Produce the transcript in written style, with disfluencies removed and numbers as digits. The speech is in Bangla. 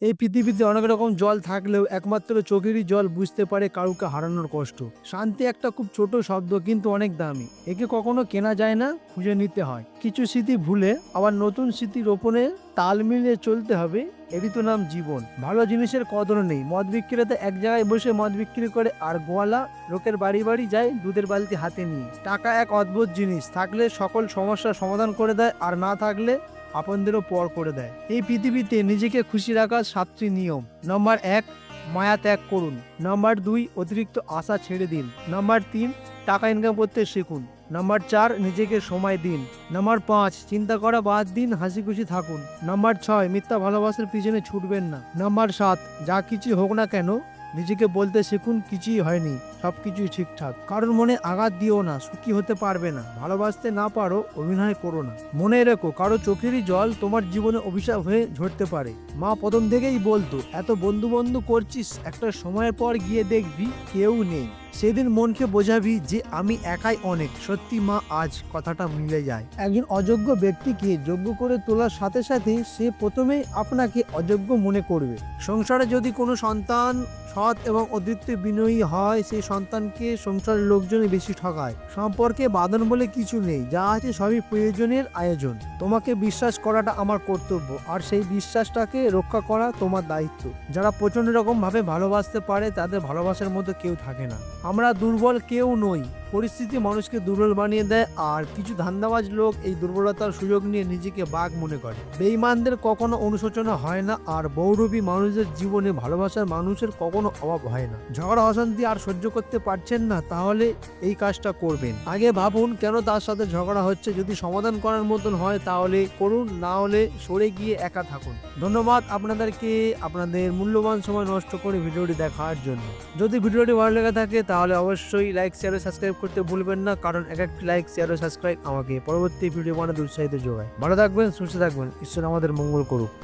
এই পৃথিবীতে অনেক রকম জল থাকলেও একমাত্র চোখেরই জল বুঝতে পারে কাউকে হারানোর কষ্ট। শান্তি একটা খুব ছোট শব্দ, কিন্তু অনেক দামি। একে কখনো কেনা যায় না, খুঁজে নিতে হয়। কিছু স্মৃতি ভুলে আবার নতুন স্মৃতি রোপণে তাল মিলিয়ে চলতে হবে। এরই তো নাম জীবন। ভালো জিনিসের কদর নেই। মদ বিক্রেতা এক জায়গায় বসে মদ বিক্রি করে, আর গোয়ালা লোকের বাড়ি বাড়ি যায় দুধের বালতি হাতে নিয়ে। টাকা এক অদ্ভুত জিনিস, থাকলে সকল সমস্যার সমাধান করে দেয়, আর না থাকলে আপনদেরও পর করে দেয়। এই পৃথিবীতে নিজেকে খুশি রাখার 7টি নিয়ম। নাম্বার 1, মায়া ত্যাগ করুন। নাম্বার 2, অতিরিক্ত আশা ছেড়ে দিন। নাম্বার 3, টাকা ইনকাম করতে শিখুন। নাম্বার 4, নিজেকে সময় দিন। নাম্বার 5, চিন্তা করা বাদ দিন, হাসি খুশি থাকুন। নাম্বার 6, মিথ্যা ভালোবাসার পিছনে ছুটবেন না। নাম্বার 7, যা কিছু হোক না কেন নিজেকে বলতে শিখুন, কিছুই হয়নি, সবকিছুই ঠিকঠাক। কারোর মনে আঘাত দিও না, সুখী হতে পারবে না। ভালোবাসতে না পারো, অভিনয় করো না। মনে রেখো, কারো চোখেরই জল তোমার জীবনে অভিশাপ হয়ে ঝরতে পারে। মা প্রথম থেকেই বলতো, এত বন্ধু বন্ধু করছিস, একটা সময়ের পর গিয়ে দেখবি কেউ নেই। সেদিন মনকে বোঝাবি যে আমি একাই অনেক। সত্যি মা, আজ কথাটা মিলে যায়। একজন অযোগ্য ব্যক্তিকে যোগ্য করে তোলার সাথে সাথে সে প্রথমেই আপনাকে অযোগ্য মনে করবে। সংসারে যদি কোনো সন্তান সৎ এবং অদ্বিতীয় বিনয়ী হয়, সেই সন্তানকে সংসারের লোকজনই বেশি ঠকায়। সম্পর্কে বাঁধন বলে কিছু নেই, যা আছে সবই প্রয়োজনের আয়োজন। তোমাকে বিশ্বাস করাটা আমার কর্তব্য, আর সেই বিশ্বাসটাকে রক্ষা করা তোমার দায়িত্ব। যারা প্রচন্ড রকম ভাবে ভালোবাসতে পারে, তাদের ভালোবাসার মধ্যে কেউ থাকে না। আমরা দুর্বল কেউ নই, পরিস্থিতি মানুষকে দুর্বল বানিয়ে দেয়, আর কিছু ধান্দাবাজ লোক এই দুর্বলতার সুযোগ নিয়ে নিজেকে বাঘ মনে করে। বেঈমানদের কখনো অনুশোচনা হয় না, আর বহুরূপী মানুষদের জীবনে ভালোবাসার মানুষের কখনো অভাব হয় না। ঝগড়া অশান্তি আর সহ্য করতে পারছেন না, তাহলে এই কাজটা করবেন। আগে ভাবুন কেন তার সাথে ঝগড়া হচ্ছে। যদি সমাধান করার মতন হয় তাহলে করুন, না হলে সরে গিয়ে একা থাকুন। ধন্যবাদ আপনাদেরকে আপনাদের মূল্যবান সময় নষ্ট করে ভিডিওটি দেখার জন্য। যদি ভিডিওটি ভালো লেগে থাকে তাহলে অবশ্যই লাইক, শেয়ার ও সাবস্ক্রাইব করতে ভুলবেন না, কারণ এক একটি লাইক, শেয়ার ও সাবস্ক্রাইব আমাকে পরবর্তী ভিডিও বানাতে উৎসাহিত যোগায়। ভালো থাকবেন, সুস্থ থাকবেন, ঈশ্বর আমাদের মঙ্গল করুক।